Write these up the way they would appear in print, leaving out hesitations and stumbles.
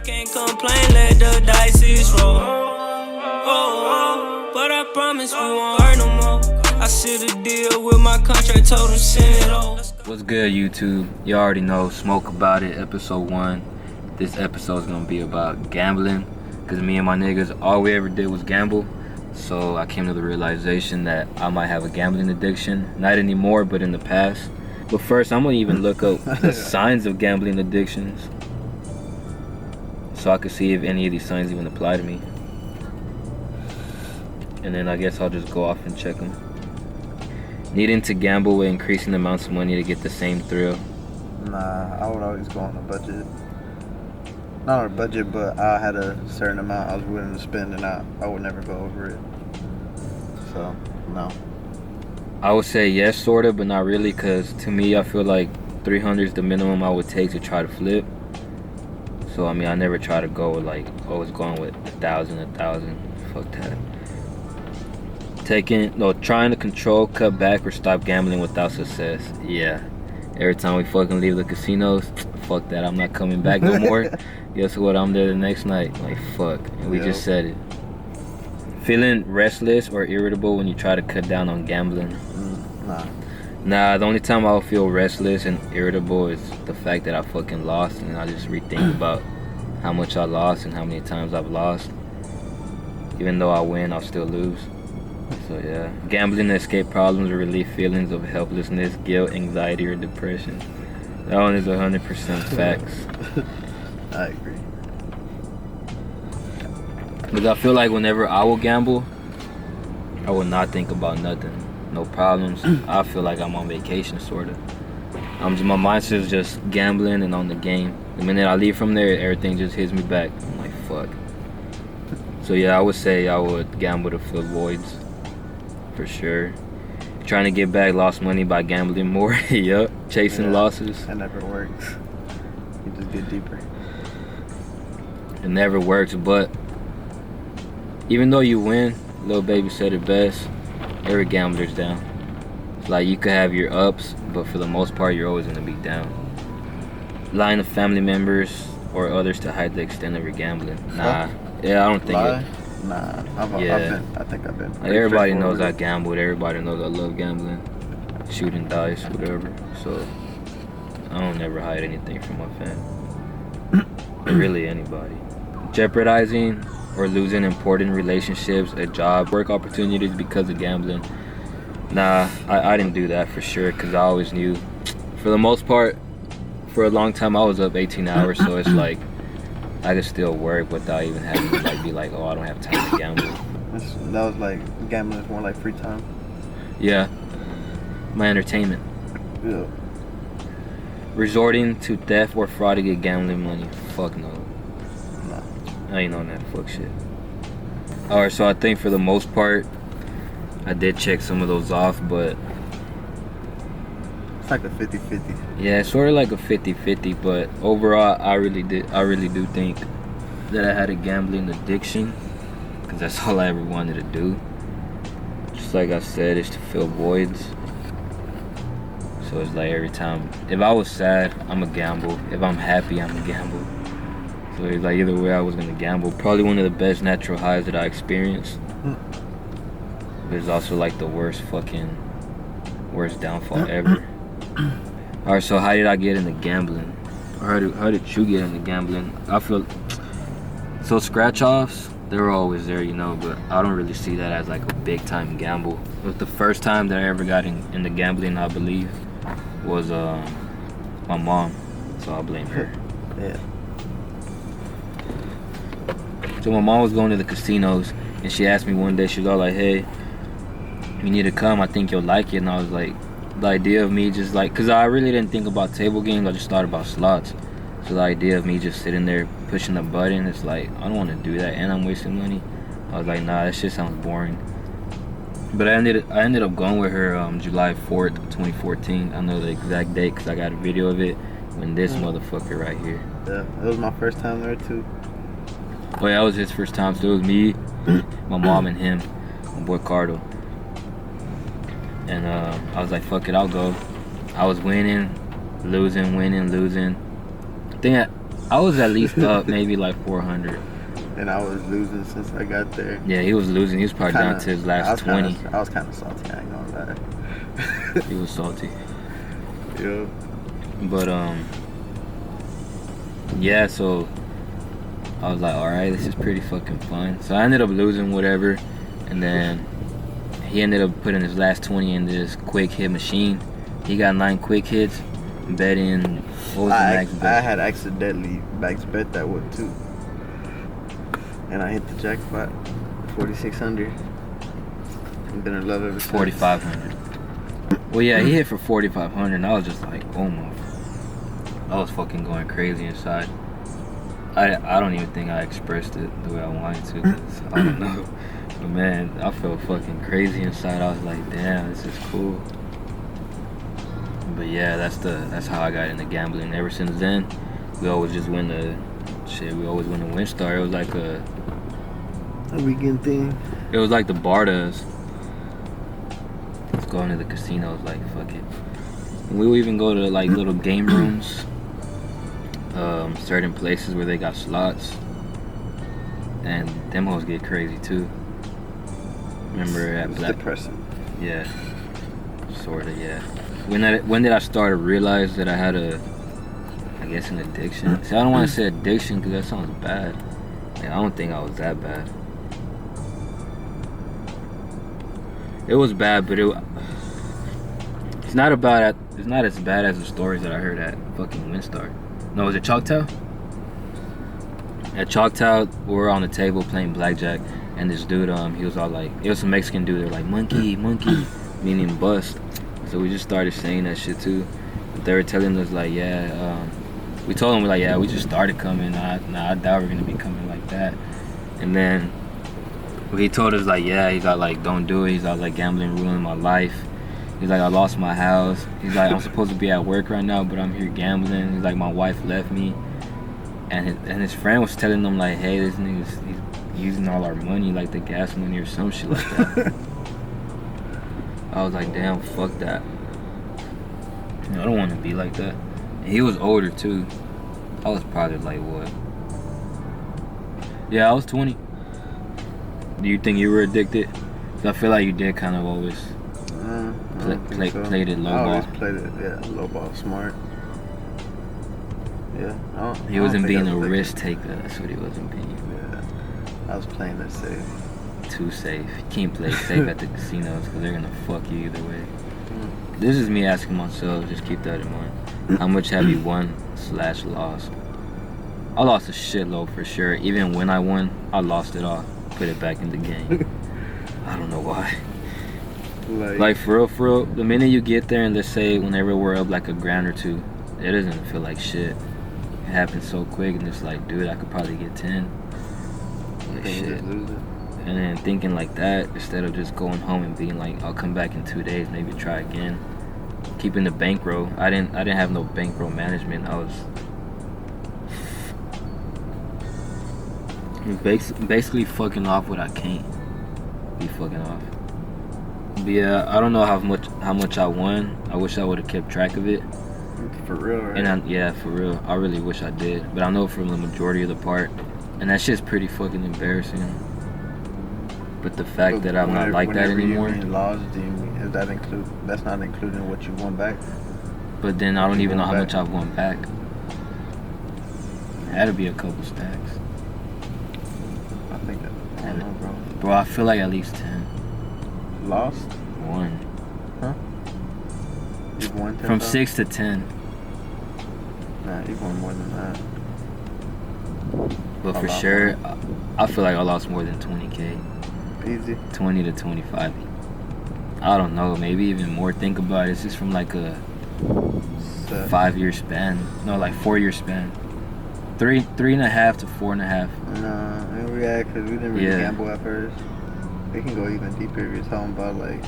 Can't complain, let the dice roll. But I promise we won't hurt no more. I sealed a deal with my contract, told him send it over. What's good, YouTube? You already know, Smoke About It, episode 1. This episode is gonna be about gambling, because me and my niggas, all we ever did was gamble. So I came to the realization that I might have a gambling addiction. Not anymore, but in the past. But first, I'm gonna even look up the signs of gambling addictions, so I can see if any of these signs even apply to me. And then I guess I'll just go off and check them. Needing to gamble with increasing amounts of money to get the same thrill. Nah, I would always go on a budget. Not on a budget, but I had a certain amount I was willing to spend, and I would never go over it. So, no. I would say yes, sort of, but not really, because to me, I feel like 300 is the minimum I would take to try to flip. So, I mean, I never try to go with, like, always going with 1,000. Fuck that. Trying to control, cut back, or stop gambling without success. Yeah. Every time we fucking leave the casinos, fuck that, I'm not coming back no more. Guess what, I'm there the next night. Like, fuck. And we just said it. Feeling restless or irritable when you try to cut down on gambling. Nah, the only time I'll feel restless and irritable is the fact that I fucking lost, and I just rethink about how much I lost and how many times I've lost. Even though I win, I'll still lose. So yeah, gambling to escape problems or relieve feelings of helplessness, guilt, anxiety, or depression. That one is 100% facts. I agree. Because I feel like whenever I will gamble, I will not think about nothing. No problems. I feel like I'm on vacation, sort of. My mindset's just gambling and on the game. The minute I leave from there, everything just hits me back. I'm like, fuck. So yeah, I would say I would gamble to fill voids. For sure. Trying to get back lost money by gambling more. Yup. Chasing losses. That never works. You just get deeper. It never works, but even though you win, Lil Baby said it best, every gambler's down. It's like you could have your ups, but for the most part, you're always gonna be down. Lying to family members or others to hide the extent of your gambling. Nah. Yeah, I don't think it. Nah, I think I've been. Like, everybody knows I gambled. Everybody knows I love gambling, shooting dice, whatever. So I don't ever hide anything from my fam. Really, anybody. Jeopardizing or losing important relationships, a job, work opportunities because of gambling. Nah, I didn't do that for sure, because I always knew, for the most part, for a long time I was up 18 hours, so it's like I could still work without even having to like be like, oh, I don't have time to gamble. That was like, gambling is more like free time. Yeah, my entertainment. Yeah. Resorting to theft or fraud to get gambling money. Fuck no. Nah. I ain't on that fuck shit. Alright, so I think for the most part, I did check some of those off, but it's like a 50-50. yeah, it's sort of like a 50-50, but overall, I really do think that I had a gambling addiction, because that's all I ever wanted to do. Just like I said, it's to fill voids. So it's like every time, if I was sad, I'm a gamble. If I'm happy, I'm a gamble. So it's like either way I was gonna gamble. Probably one of the best natural highs that I experienced. But it's also like the worst downfall ever. Alright, so how did I get into gambling? Or how did you get into gambling? I feel so scratch offs, they were always there, you know, but I don't really see that as like a big time gamble. It was the first time that I ever got into gambling, I believe, was my mom. So I'll blame her. Yeah. So my mom was going to the casinos, and she asked me one day, she was all like, hey, you need to come, I think you'll like it. And I was like, the idea of me just like, because I really didn't think about table games, I just thought about slots. So the idea of me just sitting there pushing the button, it's like, I don't want to do that, and I'm wasting money. I was like, nah, that shit sounds boring. But I ended up going with her July 4th, 2014. I know the exact date because I got a video of it when this motherfucker right here. Yeah, it was my first time there too. Oh yeah, that was his first time. So it was me, my mom, and him, my boy Cardo. And I was like, fuck it, I'll go. I was winning, losing, winning, losing. I think I was at least up maybe like 400. And I was losing since I got there. Yeah, he was losing. He was probably down to his last 20. I was kind of salty. I ain't gonna lie. He was salty. Yeah. But yeah. So I was like, all right, this is pretty fucking fun. So I ended up losing whatever, and then he ended up putting his last 20 in this quick hit machine. He got 9 quick hits, betting. What was the max bet? I had accidentally max bet that one too, and I hit the jackpot, 4,600. I've been in love ever since. 4,500. Well, yeah, he hit for 4,500, and I was just like, oh my. I was fucking going crazy inside. I don't even think I expressed it the way I wanted to, 'cause I don't know. But man, I felt fucking crazy inside. I was like, damn, this is cool. But yeah, that's how I got into gambling. Ever since then, we always just win the shit. We always win the WinStar. It was like a weekend thing. It was like the bar does. Let's go into the casinos. Like fuck it. We would even go to like little game rooms. Certain places where they got slots, and them hoes get crazy too. Remember at Black? Depressing. Yeah, sorta. Yeah. When did I start to realize that I had I guess an addiction? See, I don't want to say addiction because that sounds bad. Like, I don't think I was that bad. It was bad, but it's not as bad as the stories that I heard at fucking WinStar. No, was it Choctaw? At Choctaw, we were on the table playing blackjack, and this dude, he was all like, it was some Mexican dude. They're like, monkey, meaning bust. So we just started saying that shit too. But they were telling us like, yeah, we told them like, yeah, we just started coming. Nah, I doubt we're gonna be coming like that. And then he told us like, yeah, he's all like, don't do it. He's all like, gambling ruined my life. He's like, I lost my house. He's like, I'm supposed to be at work right now, but I'm here gambling. He's like, my wife left me. And his friend was telling them like, hey, this nigga's he's using all our money, like the gas money or some shit like that. I was like, damn, fuck that. I don't want to be like that. And he was older too. I was probably like what? Yeah, I was 20. Do you think you were addicted? 'Cause I feel like you did kind of always. Played it low ball. I always played it, yeah, low ball, smart. Yeah, he wasn't being a risk taker. That's what he wasn't being. Yeah, I was playing it safe. Too safe. You can't play safe at the casinos because they're gonna fuck you either way. This is me asking myself. Just keep that in mind. How much have you won/lost? I lost a shitload for sure. Even when I won, I lost it all. Put it back in the game. I don't know why. Like for real, the minute you get there and let's say whenever we're up like a grand or two, it doesn't feel like shit. It happens so quick and it's like, dude, I could probably get 10. Like, shit. And then thinking like that instead of just going home and being like, I'll come back in 2 days, maybe try again. Keeping the bankroll. I didn't have no bankroll management. I was basically fucking off what I can't be fucking off. But yeah, I don't know how much I won. I wish I would have kept track of it. For real, right? And yeah, for real. I really wish I did. But I know from the majority of the part. And that shit's pretty fucking embarrassing. But the fact that I'm not like that anymore. You mean laws, is that that's not including what you won back? But then I don't even know how much I've won back. It had to be a couple stacks. I think that, I don't know, bro. Bro, I feel like at least 10. Lost? 1. Huh? You've won 10? From 6 to 10. Nah, you've won more than that. But for sure, I feel like I lost more than 20K. Easy. 20 to 25. I don't know, maybe even more. Think about it. It's just from like a 5-year span. No, like 4-year span. 3.5 to 4.5. Nah, yeah, because we didn't really gamble at first. We can go even deeper if you're talking about like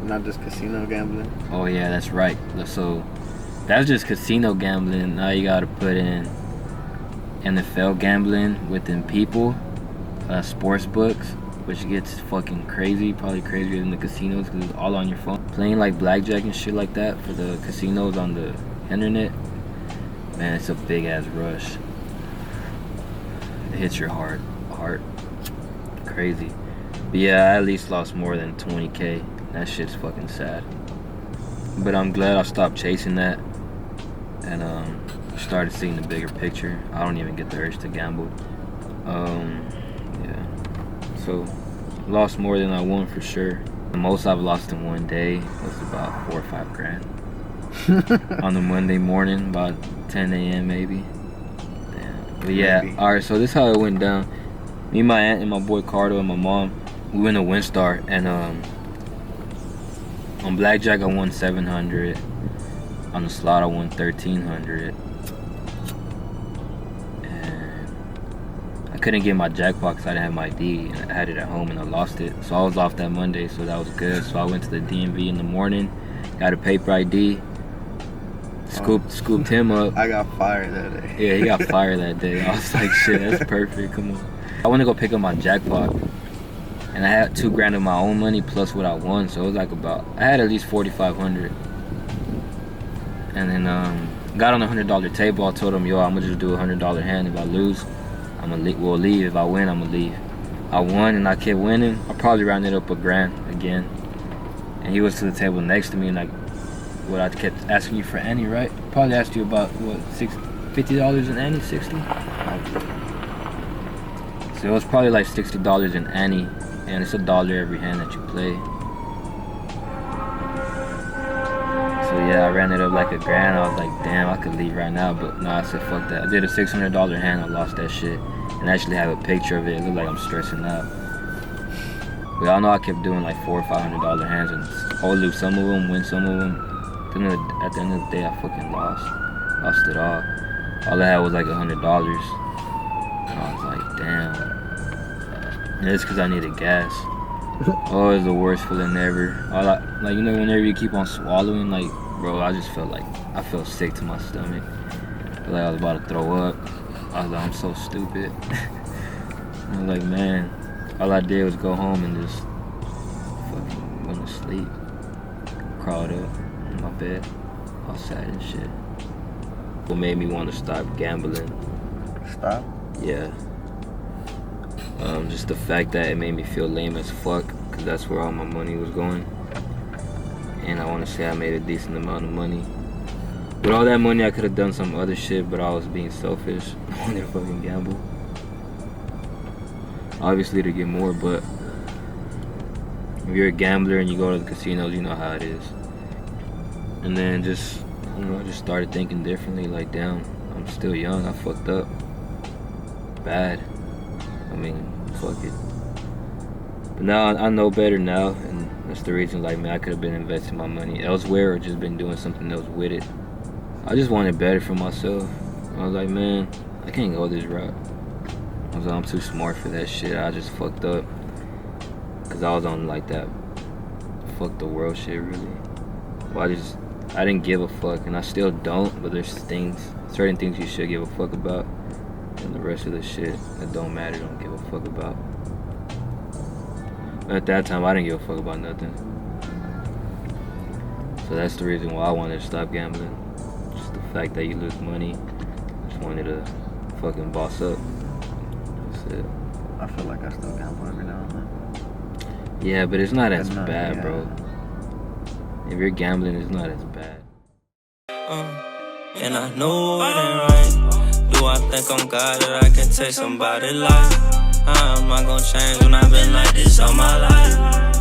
not just casino gambling. Oh yeah, that's right. So that's just casino gambling. Now you gotta put in NFL gambling within people, sports books, which gets fucking crazy, probably crazier than the casinos because it's all on your phone. Playing like blackjack and shit like that for the casinos on the internet. man, it's a big ass rush. It hits your heart. Crazy. But yeah, I at least lost more than 20K. That shit's fucking sad. But I'm glad I stopped chasing that and started seeing the bigger picture. I don't even get the urge to gamble. Yeah. So lost more than I won for sure. The most I've lost in one day was about 4 or 5 grand. On a Monday morning, about 10 a.m. maybe. Damn. But yeah, alright, so this is how it went down. Me, my aunt, and my boy Cardo and my mom, we went to WinStar, and on blackjack I won 700. On the slot I won 1,300. And I couldn't get my jackpot because I didn't have my ID, and I had it at home and I lost it. So I was off that Monday, so that was good. So I went to the DMV in the morning, got a paper ID. Scooped him up. I got fired that day. Yeah, he got fired that day. I was like, shit, that's perfect. Come on. I went to go pick up my jackpot, and I had 2 grand of my own money plus what I won, so it was like I had at least 4,500. And then got on the $100 table. I told him, yo, I'm gonna just do a $100 hand. If I lose, we'll leave. If I win, I'm gonna leave. I won and I kept winning. I probably rounded up a grand again. And he was to the table next to me, and like, what I kept asking you for Annie, right? Probably asked you about what, $50 in Annie, 60. So it was probably like $60 in Annie, and it's $1 every hand that you play. So yeah, I ran it up like a grand. I was like, damn, I could leave right now, but no, I said fuck that. I did a $600 hand. I lost that shit, and I actually have a picture of it. It looked like I'm stressing out. But y'all know I kept doing like $400 or $500 hands, and I'll lose some of them, win some of them. At the end of the day, I fucking lost it all. All I had was like $100. And I was like, damn. And it's because I needed gas. Oh, it's the worst feeling ever. Like, you know, whenever you keep on swallowing, like, bro, I just felt like, I felt sick to my stomach. I felt like I was about to throw up. I was like, I'm so stupid. I was like, man, all I did was go home and just fucking went to sleep. Crawled up in my bed, all sad and shit. What made me want to stop gambling? Stop? Yeah. Just the fact that it made me feel lame as fuck, because that's where all my money was going. And I want to say I made a decent amount of money. With all that money, I could have done some other shit, but I was being selfish. I wanted to fucking gamble. Obviously to get more, but if you're a gambler and you go to the casinos, you know how it is. And then just, you know, I just started thinking differently, like, damn, I'm still young, I fucked up. Bad. I mean, fuck it. But now I know better now, and that's the reason, like, man, I could have been investing my money elsewhere or just been doing something else with it. I just wanted better for myself. I was like, man, I can't go this route. I was like, I'm too smart for that shit. I just fucked up. Cause I was on like that fuck the world shit, really. Well, I didn't give a fuck, and I still don't, but there's certain things you should give a fuck about, and the rest of the shit that don't matter, don't give a fuck about. But at that time, I didn't give a fuck about nothing. So that's the reason why I wanted to stop gambling. Just the fact that you lose money. I just wanted to fucking boss up. That's it. I feel like I still gamble every now and then. Yeah, but it's not as bad, bro. If you're gambling, it's not as bad. And I know it ain't right. Do I think I'm God that I can take somebody's life? How am I gonna change when I